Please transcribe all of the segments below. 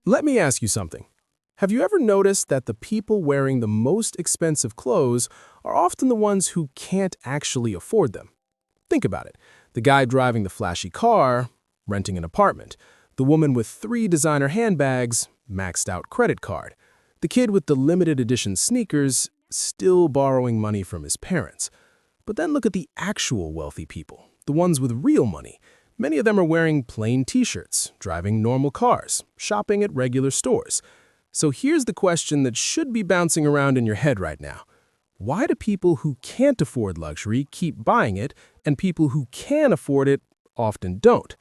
Let me ask you something. Have you ever noticed that the people wearing the most expensive clothes are often the ones who can't actually afford them? Think about it. The guy driving the flashy car, renting an apartment. The woman with 3 designer handbags, maxed out credit card. The kid with the limited edition sneakers, still borrowing money from his parents. But then look at the actual wealthy people, the ones with real money. Many of them are wearing plain t-shirts, driving normal cars, shopping at regular stores. So here's the question that should be bouncing around in your head right now. Why do people who can't afford luxury keep buying it, and people who can afford it often don't?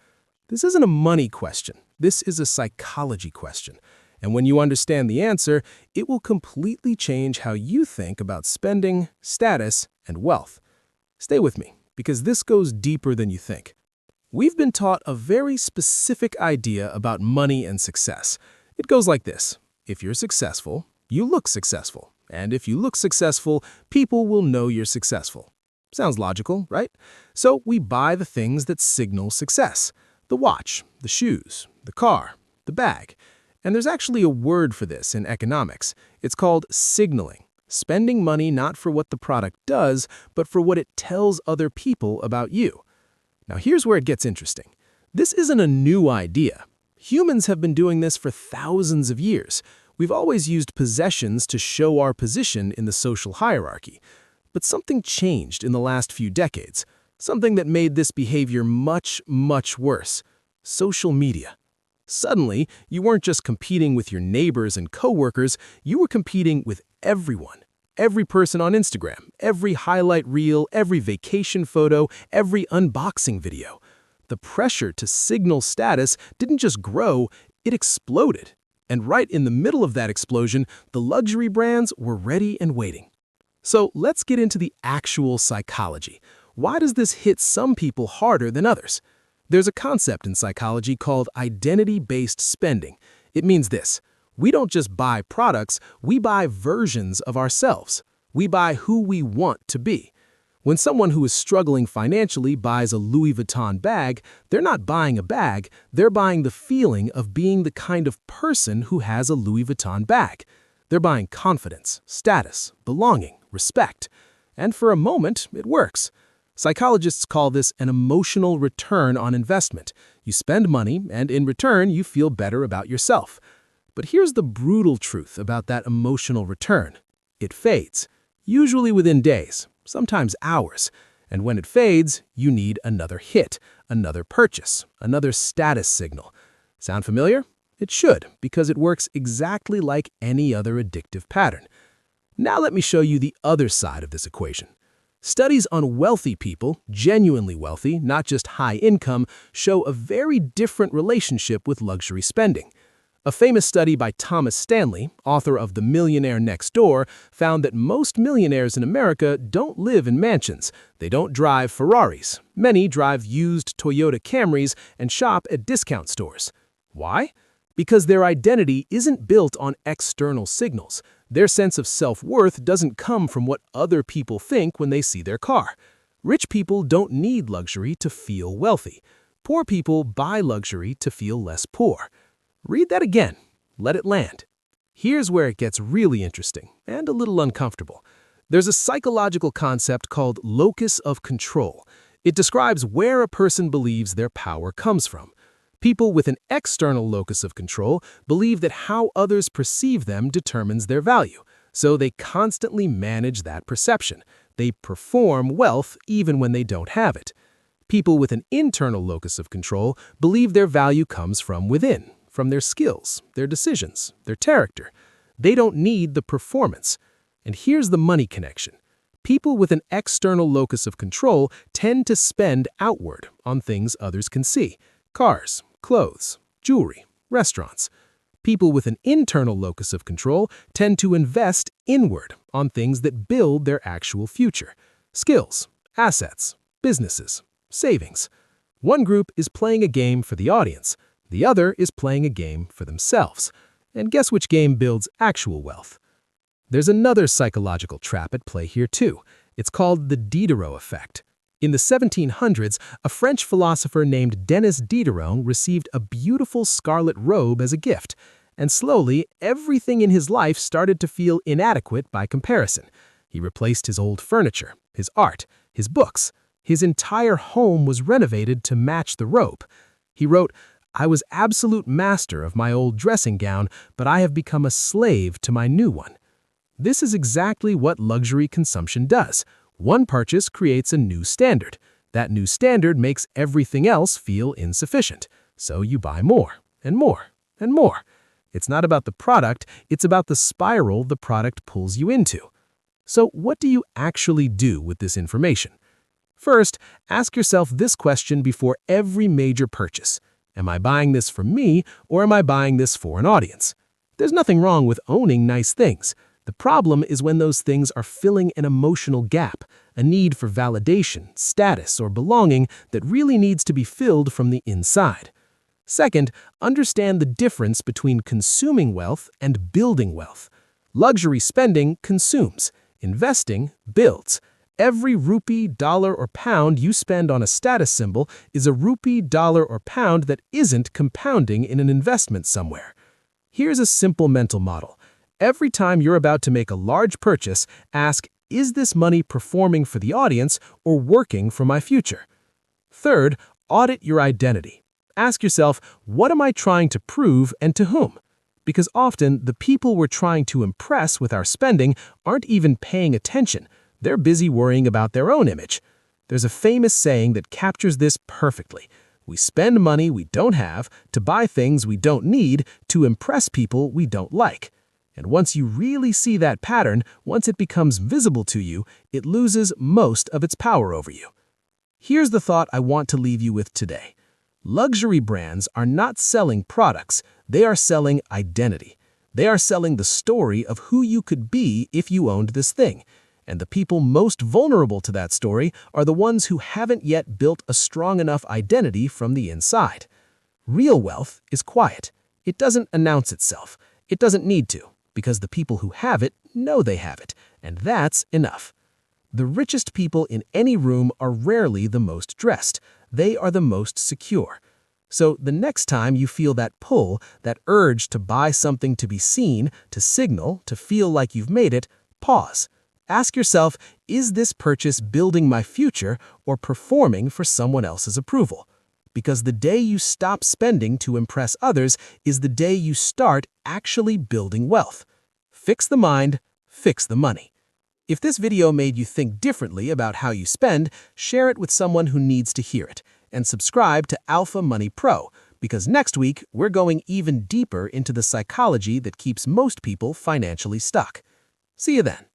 This isn't a money question. This is a psychology question. And when you understand the answer, it will completely change how you think about spending, status, and wealth. Stay with me, because this goes deeper than you think. We've been taught a very specific idea about money and success. It goes like this. If you're successful, you look successful. And if you look successful, people will know you're successful. Sounds logical, right? So we buy the things that signal success. The watch, the shoes, the car, the bag. And there's actually a word for this in economics. It's called signaling. Spending money not for what the product does, but for what it tells other people about you. Now here's where it gets interesting. This isn't a new idea. Humans have been doing this for thousands of years. We've always used possessions to show our position in the social hierarchy. But something changed in the last few decades. Something that made this behavior much, much worse. Social media. Suddenly, you weren't just competing with your neighbors and coworkers, you were competing with everyone. Every person on Instagram, every highlight reel, every vacation photo, every unboxing video. The pressure to signal status didn't just grow, it exploded. And right in the middle of that explosion, the luxury brands were ready and waiting. So let's get into the actual psychology. Why does this hit some people harder than others? There's a concept in psychology called identity-based spending. It means this. We don't just buy products, we buy versions of ourselves. We buy who we want to be. When someone who is struggling financially buys a Louis Vuitton bag, they're not buying a bag, they're buying the feeling of being the kind of person who has a Louis Vuitton bag. They're buying confidence, status, belonging, respect. And for a moment, it works. Psychologists call this an emotional return on investment. You spend money, and in return, you feel better about yourself. But here's the brutal truth about that emotional return. It fades, usually within days, sometimes hours. And when it fades, you need another hit, another purchase, another status signal. Sound familiar? It should, because it works exactly like any other addictive pattern. Now let me show you the other side of this equation. Studies on wealthy people, genuinely wealthy, not just high income, show a very different relationship with luxury spending. A famous study by Thomas Stanley, author of The Millionaire Next Door, found that most millionaires in America don't live in mansions. They don't drive Ferraris. Many drive used Toyota Camrys and shop at discount stores. Why? Because their identity isn't built on external signals. Their sense of self-worth doesn't come from what other people think when they see their car. Rich people don't need luxury to feel wealthy. Poor people buy luxury to feel less poor. Read that again. Let it land. Here's where it gets really interesting and a little uncomfortable. There's a psychological concept called locus of control. It describes where a person believes their power comes from. People with an external locus of control believe that how others perceive them determines their value, so they constantly manage that perception. They perform wealth even when they don't have it. People with an internal locus of control believe their value comes from within, from their skills, their decisions, their character. They don't need the performance. And here's the money connection. People with an external locus of control tend to spend outward on things others can see. Cars, clothes, jewelry, restaurants. People with an internal locus of control tend to invest inward on things that build their actual future. Skills, assets, businesses, savings. One group is playing a game for the audience. The other is playing a game for themselves. And guess which game builds actual wealth? There's another psychological trap at play here too. It's called the Diderot effect. In the 1700s, a French philosopher named Denis Diderot received a beautiful scarlet robe as a gift. and slowly, everything in his life started to feel inadequate by comparison. He replaced his old furniture, his art, his books. His entire home was renovated to match the robe. He wrote, "I was absolute master of my old dressing gown, but I have become a slave to my new one." This is exactly what luxury consumption does. One purchase creates a new standard. That new standard makes everything else feel insufficient. So you buy more, and more, and more. It's not about the product, it's about the spiral the product pulls you into. So what do you actually do with this information? First, ask yourself this question before every major purchase. Am I buying this for me, or am I buying this for an audience? There's nothing wrong with owning nice things. The problem is when those things are filling an emotional gap, a need for validation, status, or belonging that really needs to be filled from the inside. Second, understand the difference between consuming wealth and building wealth. Luxury spending consumes. Investing builds. Every rupee, dollar, or pound you spend on a status symbol is a rupee, dollar, or pound that isn't compounding in an investment somewhere. Here's a simple mental model. Every time you're about to make a large purchase, ask, is this money performing for the audience or working for my future? Third, audit your identity. Ask yourself, what am I trying to prove and to whom? Because often, the people we're trying to impress with our spending aren't even paying attention. They're busy worrying about their own image. There's a famous saying that captures this perfectly. We spend money we don't have to buy things we don't need to impress people we don't like. And once you really see that pattern, once it becomes visible to you, it loses most of its power over you. Here's the thought I want to leave you with today. Luxury brands are not selling products, they are selling identity. They are selling the story of who you could be if you owned this thing. And the people most vulnerable to that story are the ones who haven't yet built a strong enough identity from the inside. Real wealth is quiet. It doesn't announce itself. It doesn't need to, because the people who have it know they have it, and that's enough. The richest people in any room are rarely the most dressed. They are the most secure. So the next time you feel that pull, that urge to buy something to be seen, to signal, to feel like you've made it, pause. Ask yourself, is this purchase building my future or performing for someone else's approval? Because the day you stop spending to impress others is the day you start actually building wealth. Fix the mind, fix the money. If this video made you think differently about how you spend, share it with someone who needs to hear it. And subscribe to Alpha Money Pro, because next week we're going even deeper into the psychology that keeps most people financially stuck. See you then.